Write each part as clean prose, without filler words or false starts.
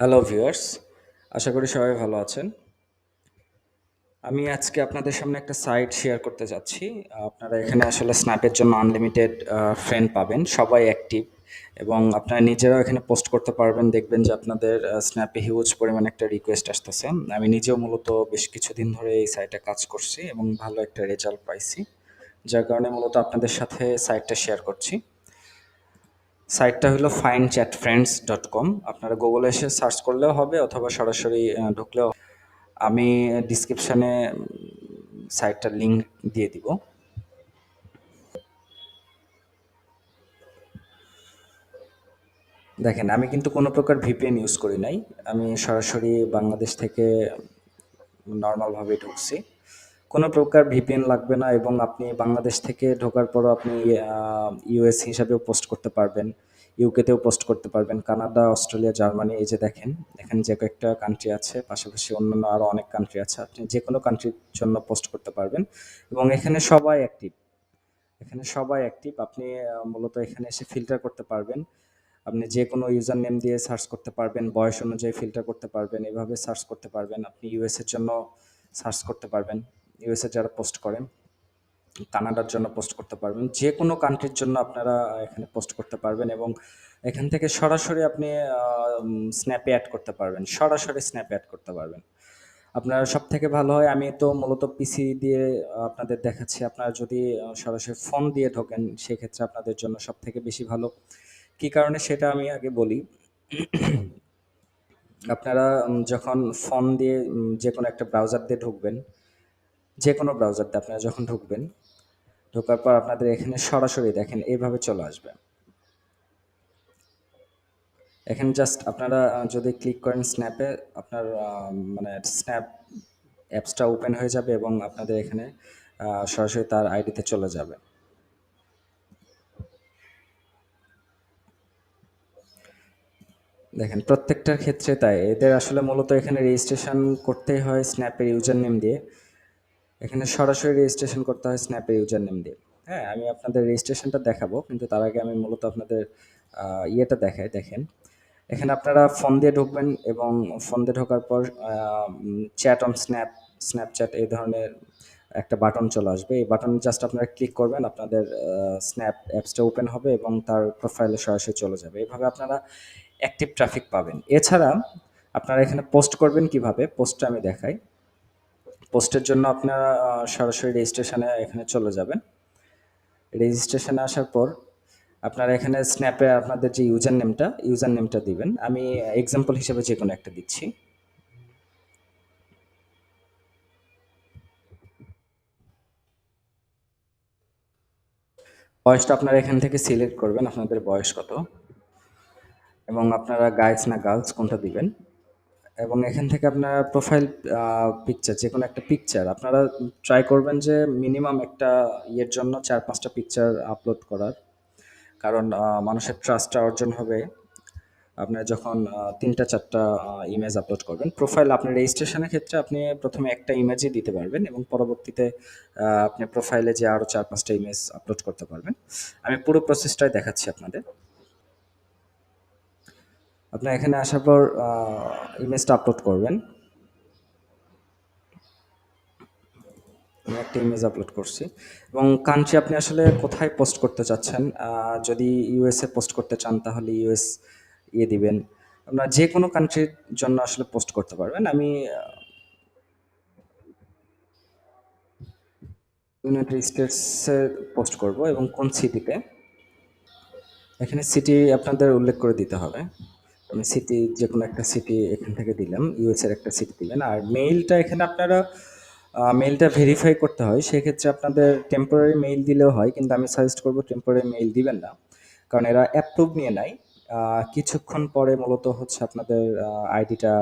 Hello viewers, আশা করি সবাই ভালো আছেন। আমি আজকে আপনাদের সামনে একটা সাইট শেয়ার করতে যাচ্ছি। আপনারা এখানে আসলে স্ন্যাপের জন্য আনলিমিটেড ফ্রেন্ড পাবেন, সবাই অ্যাক্টিভ এবং আপনারা নিজেরাও এখানে পোস্ট করতে পারবেন। দেখবেন যে আপনাদের স্ন্যাপে হিউজ পরিমাণে একটা রিকোয়েস্ট আসতেছে। আমি নিজেও মূলত বেশ কিছুদিন ধরে এই সাইটে কাজ করছি এবং ভালো একটা রেজাল্ট পাইছি। যার কারণে মূলত আপনাদের সাথে সাইটটা শেয়ার করছি। সাইটটা হলো findchatfriends.com। আপনারা গুগলে এসে সার্চ করলেও হবে অথবা সরাসরি ঢুকলেও আমি ডিসক্রিপশনে সাইটটার লিংক দিয়ে দিব। দেখেন, আমি কিন্তু কোনো প্রকার ভিপিএন ইউজ করি নাই। আমি সরাসরি বাংলাদেশ থেকে নর্মালভাবে ঢুকছি। কোনো প্রকার ভিপিএন লাগবে না এবং আপনি বাংলাদেশ থেকে ঢোকার পরও আপনি ইউএস হিসাবেও পোস্ট করতে পারবেন, ইউকেতেও পোস্ট করতে পারবেন, কানাডা, অস্ট্রেলিয়া, জার্মানি। এই যে দেখেন, এখানে যে কয়েকটা কান্ট্রি আছে, পাশাপাশি অন্যান্য আরও অনেক কান্ট্রি আছে। আপনি যে কোনো কান্ট্রির জন্য পোস্ট করতে পারবেন এবং এখানে সবাই অ্যাক্টিভ। এখানে সবাই অ্যাক্টিভ। আপনি মূলত এখানে এসে ফিল্টার করতে পারবেন। আপনি যে কোনো ইউজার নেম দিয়ে সার্চ করতে পারবেন, বয়স অনুযায়ী ফিল্টার করতে পারবেন, এভাবে সার্চ করতে পারবেন। আপনি ইউএস এর জন্য সার্চ করতে পারবেন, ইউএস এ যারা পোস্ট করেন, কানাডার জন্য পোস্ট করতে পারবেন। যে কোনো কান্ট্রির জন্য আপনারা এখানে পোস্ট করতে পারবেন এবং এখান থেকে সরাসরি আপনি স্ন্যাপে অ্যাড করতে পারবেন, সরাসরি স্ন্যাপে অ্যাড করতে পারবেন। আপনার সবথেকে ভালো হয়, আমি তো মূলত পিসি দিয়ে আপনাদের দেখাচ্ছি। আপনারা যদি সরাসরি ফোন দিয়ে ঢোকেন, সেক্ষেত্রে আপনাদের জন্য সবথেকে বেশি ভালো। কী কারণে সেটা আমি আগে বলি। আপনারা যখন ফোন দিয়ে যেকোনো একটা ব্রাউজার দিয়ে ঢুকবেন, যেকোনো ব্রাউজার দিয়ে আপনারা যখন ঢুকবেন, ঢোকার পর আপনাদের এখানে সরাসরি দেখেন এইভাবে চলে আসবে। এখানে জাস্ট আপনারা যদি ক্লিক করেন স্ন্যাপে, আপনার মানে স্ন্যাপ অ্যাপসটা ওপেন হয়ে যাবে এবং আপনাদের এখানে সরাসরি তার আইডিতে চলে যাবে। দেখেন, প্রত্যেকটার ক্ষেত্রে তাই। এদের আসলে মূলত এখানে রেজিস্ট্রেশন করতেই হয় স্ন্যাপের ইউজার নেম দিয়ে। এখানে সরাসরি রেজিস্ট্রেশন করতে হয় স্ন্যাপের ইউজার নেম দিয়ে। হ্যাঁ, আমি আপনাদের রেজিস্ট্রেশনটা দেখাবো, কিন্তু তার আগে আমি মূলত আপনাদের ইয়েটা দেখাই। দেখেন, এখানে আপনারা ফোন দিয়ে ঢুকবেন এবং ফোন দিয়ে ঢোকার পর চ্যাট অন স্ন্যাপ, স্ন্যাপচ্যাট এই ধরনের একটা বাটন চলে আসবে। এই বাটনে জাস্ট আপনারা ক্লিক করবেন, আপনাদের স্ন্যাপ অ্যাপসটা ওপেন হবে এবং তার প্রোফাইলে সরাসরি চলে যাবে। এভাবে আপনারা অ্যাক্টিভ ট্রাফিক পাবেন। এছাড়া আপনারা এখানে পোস্ট করবেন কিভাবে, পোস্টটা আমি দেখাই। পোস্টের জন্য আপনারা সরাসরি রেজিস্ট্রেশনে এখানে চলে যাবেন। রেজিস্ট্রেশনে আসার পর আপনারা এখানে স্ন্যাপে আপনাদের যে ইউজার নেমটা দিবেন। আমি এক্সাম্পল হিসেবে যে কোনো একটা দিচ্ছি। বয়সটা আপনারা এখান থেকে সিলেক্ট করবেন, আপনাদের বয়স কত এবং আপনারা গাইজ না গার্লস কোনটা দিবেন। এবং এখান থেকে আপনারা প্রোফাইল পিকচার, যে কোনো একটা পিকচার আপনারা ট্রাই করবেন যে মিনিমাম একটা ইয়ের জন্য 4-5টা পিকচার আপলোড করার। কারণ মানুষের ট্রাস্টটা অর্জন হবে আপনার যখন 3টা-4টা ইমেজ আপলোড করবেন। প্রোফাইল আপনার রেজিস্ট্রেশনের ক্ষেত্রে আপনি প্রথমে একটা ইমেজই দিতে পারবেন এবং পরবর্তীতে আপনি প্রোফাইলে যে আরও 4-5টা ইমেজ আপলোড করতে পারবেন। আমি পুরো প্রসেসটাই দেখাচ্ছি আপনাদের। আপনার এখানে আসার পর ইমেজটা আপলোড করবেন। আমি একটা ইমেজ আপলোড করছি এবং কান্ট্রি আপনি আসলে কোথায় পোস্ট করতে চাচ্ছেন। যদি ইউএসএ পোস্ট করতে চান তাহলে ইউএস দিবেন। আপনার যে কোনো কান্ট্রির জন্য আসলে পোস্ট করতে পারবেন। আমি ইউনাইটেড স্টেটসে পোস্ট করব এবং কোন সিটিতে, এখানে সিটি আপনাদের উল্লেখ করে দিতে হবে। আমি সিটি, যে কোনো একটা সিটি এখান থেকে দিলাম, ইউএস এর একটা সিটি দিবেন। আর মেইলটা এখানে আপনারা মেইলটা ভেরিফাই করতে হয়, সেক্ষেত্রে আপনাদের টেম্পোরারি মেইল দিলেও হয়, কিন্তু আমি সাজেস্ট করব টেম্পোরারি মেইল দিবেন না, কারণ এরা অ্যাপ্রুভ নিয়ে নেয়। কিছুক্ষণ পরে মূলত হচ্ছে আপনাদের আইডিটা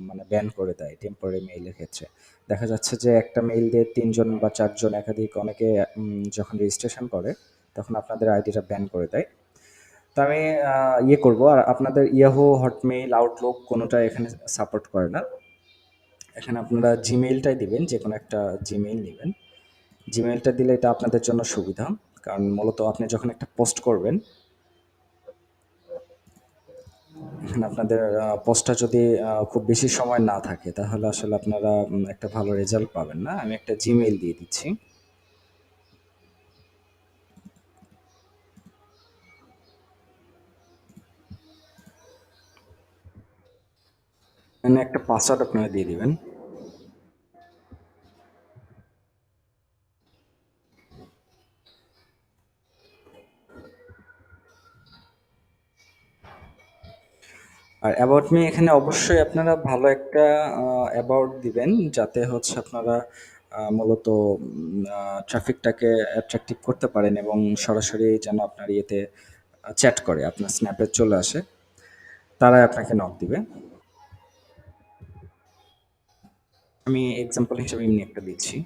মানে ব্যান করে দেয় টেম্পোরারি মেইলের ক্ষেত্রে। দেখা যাচ্ছে যে একটা মেইল দিয়ে 3জন বা 4জন একাধিক অনেকে যখন রেজিস্ট্রেশন করে, তখন আপনাদের আইডিটা ব্যান করে দেয়। তো আমি ইয়ে করব, আর আপনাদের ইয়াহু, হটমেইল, আউটলুক কোনোটা এখানে সাপোর্ট করে না। এখানে আপনারা জিমেইলটাই দিবেন, যে কোনো একটা জিমেইল নেবেন। জিমেইলটা দিলে এটা আপনাদের জন্য সুবিধা, কারণ মূলত আপনি যখন একটা পোস্ট করবেন, দেখেন আপনাদের পোস্টটা যদি খুব বেশি সময় না থাকে তাহলে আসলে আপনারা একটা ভালো রেজাল্ট পাবেন না। আমি একটা জিমেইল দিয়ে দিচ্ছি। এখানে একটা পাসওয়ার্ড আপনারা দিয়ে দিবেন। আর অ্যাবাউট মি এখানে অবশ্যই আপনারা ভালো একটা অ্যাবাউট দিবেন, যাতে হচ্ছে আপনারা মূলত ট্রাফিকটাকে অ্যাট্রাকটিভ করতে পারেন এবং সরাসরি যেন আপনার ইয়েতে চ্যাট করে, আপনার স্ন্যাপে চলে আসে, তারাই আপনাকে নক দিবে। আমি এক্সাম্পল হিসেবে এমনি একটা দিচ্ছি।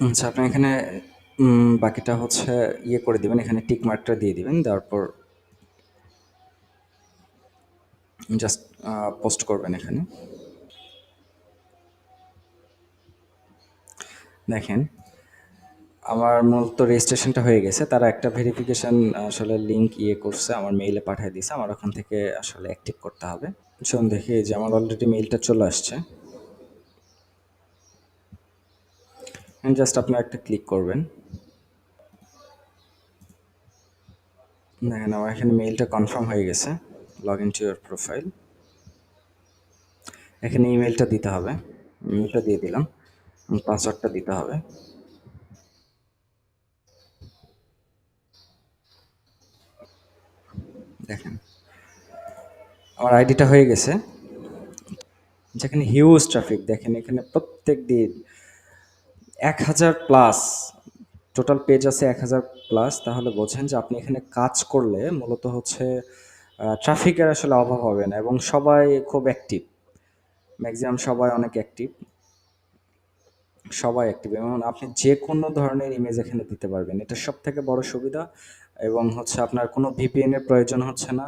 আচ্ছা, আপনি এখানে বাকিটা হচ্ছে ইয়ে করে দিবেন, এখানে টিক মার্কটা দিয়ে দিবেন, দেওয়ার পর জাস্ট পোস্ট করবেন এখানে। দেখেন আমার মূলত রেজিস্ট্রেশনটা হয়ে গেছে, তারা একটা ভেরিফিকেশন আসলে লিঙ্ক ইয়ে করছে, আমার মেইলে পাঠিয়ে দিয়েছে, আমার ওখান থেকে আসলে অ্যাক্টিভ করতে হবে। চলুন দেখি, যে আমার অলরেডি মেইলটা চলে আসছে। জাস্ট আপনারা একটা ক্লিক করবেন। দেখেন আমার এখানে মেইলটা কনফার্ম হয়ে গেছে। Log in to your profile. এখানে ইমেলটা দিতে হবে, ইমেলটা দিয়ে দিলাম, পাসওয়ার্ডটা দিতে হবে। দেখেন আমার আইডিটা হয়ে গেছে। যেখানে হিউজ ট্রাফিক, দেখেন এখানে প্রত্যেক দিন 1000+ টোটাল পেজ আছে, 1000+। তাহলে বোঝেন যে আপনি এখানে কাজ করলে মূলত হচ্ছে ট্রাফিকের আসলে অভাব হবে না এবং সবাই খুব অ্যাক্টিভ, ম্যাক্সিমাম সবাই অনেক অ্যাক্টিভ, সবাই অ্যাক্টিভ এবং আপনি যে কোনো ধরনের ইমেজ এখানে দিতে পারবেন, এটা সব থেকে বড় সুবিধা। এবং হচ্ছে আপনার কোনো ভিপিএন এর প্রয়োজন হচ্ছে না,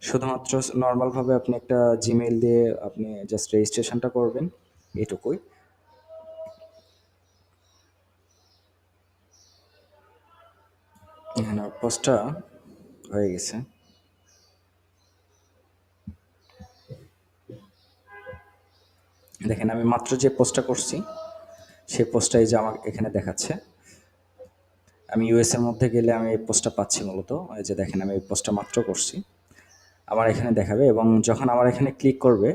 শুধুমাত্র নর্মালভাবে আপনি একটা জিমেইল দিয়ে আপনি জাস্ট রেজিস্ট্রেশনটা করবেন, এটুকুই। এখানে পোস্টটা হয়ে গেছে। দেখেন আমি মাত্র যে পোস্টটা করছি সেই পোস্টটাই যে আমার এখানে দেখাচ্ছে। আমি ইউএস এর মধ্যে গেলে আমি এই পোস্টটা পাচ্ছি মূলত। এই যে দেখেন আমি এই পোস্টটা মাত্র করছি, আমার এখানে দেখাবে এবং যখন আমার এখানে ক্লিক করবে,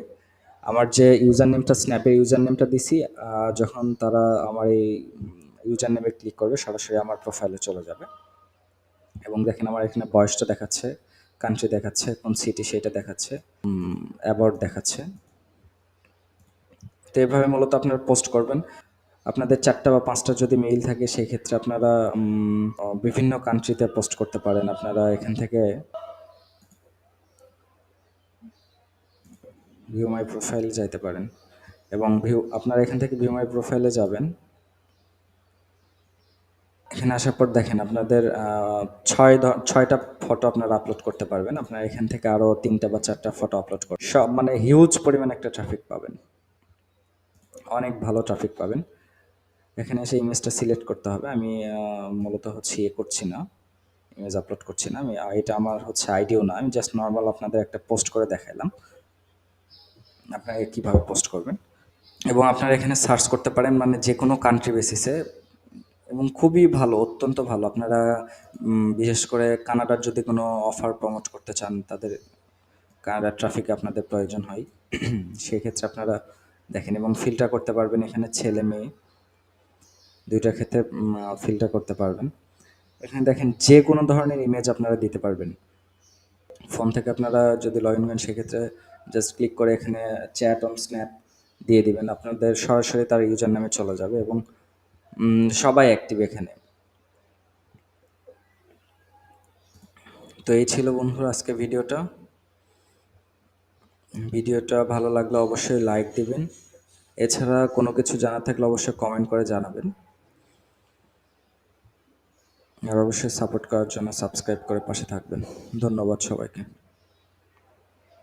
আমার যে ইউজার নেমটা স্ন্যাপের ইউজার নেমটা দিছি, যখন তারা আমার এই ইউজার নেমে ক্লিক করবে সরাসরি আমার প্রোফাইলে চলে যাবে। এবং দেখেন আমার এখানে বয়সটা দেখাচ্ছে, কান্ট্রি দেখাচ্ছে, কোন সিটি সেটা দেখাচ্ছে, অ্যাবাউট দেখাচ্ছে। তো এভাবে মূলত আপনারা পোস্ট করবেন। আপনাদের 4টা বা 5টা যদি মেইল থাকে সেই ক্ষেত্রে আপনারা বিভিন্ন কান্ট্রিতে পোস্ট করতে পারেন। আপনারা এখান থেকে ভিউ মাই প্রোফাইল যাইতে পারেন এবং আপনারা এখান থেকে ভিউ মাই প্রোফাইলে যাবেন। এখানে আসার পর দেখেন আপনাদের 6টা ফটো আপনারা আপলোড করতে পারবেন। আপনারা এখান থেকে আরও 3টা বা 4টা ফটো আপলোড করবেন, সব মানে হিউজ পরিমাণ একটা ট্রাফিক পাবেন, অনেক ভালো ট্রাফিক পাবেন। এখানে এসে ইমেজটা সিলেক্ট করতে হবে। আমি মূলত হচ্ছে ইয়ে করছি না, ইমেজ আপলোড করছি না। আমি এটা আমার হচ্ছে আইডিও না, আমি জাস্ট নর্মাল আপনাদের একটা পোস্ট করে দেখাইলাম আপনারা কীভাবে পোস্ট করবেন। এবং আপনারা এখানে সার্চ করতে পারেন মানে যে কোনো কান্ট্রি বেসিসে, এবং খুবই ভালো, অত্যন্ত ভালো। আপনারা বিশেষ করে কানাডার যদি কোনো অফার প্রমোট করতে চান, তাদের কানাডার ট্রাফিকে আপনাদের প্রয়োজন হয়, সেক্ষেত্রে আপনারা দেখেন এবং ফিল্টার করতে পারবেন। এখানে ছেলে মেয়ে দুইটার ক্ষেত্রে ফিল্টার করতে পারবেন। এখানে দেখেন যে কোনো ধরনের ইমেজ আপনারা দিতে পারবেন। ফোন থেকে আপনারা যদি লগ ইন করেন সেক্ষেত্রে জাস্ট ক্লিক করে এখানে চ্যাট অন স্ন্যাপ দিয়ে দিবেন, আপনাদের সরাসরি তার ইউজার নামে চলে যাবে এবং সবাই অ্যাক্টিভ এখানে। তো এই ছিল বন্ধুরা আজকে ভিডিওটা। ভিডিওটা ভালো লাগলে অবশ্যই লাইক দিবেন। এছাড়া কোনো কিছু জানা থাকলে অবশ্যই কমেন্ট করে জানাবেন। আর অবশ্যই সাপোর্ট করার জন্য সাবস্ক্রাইব করে পাশে থাকবেন। ধন্যবাদ সবাইকে।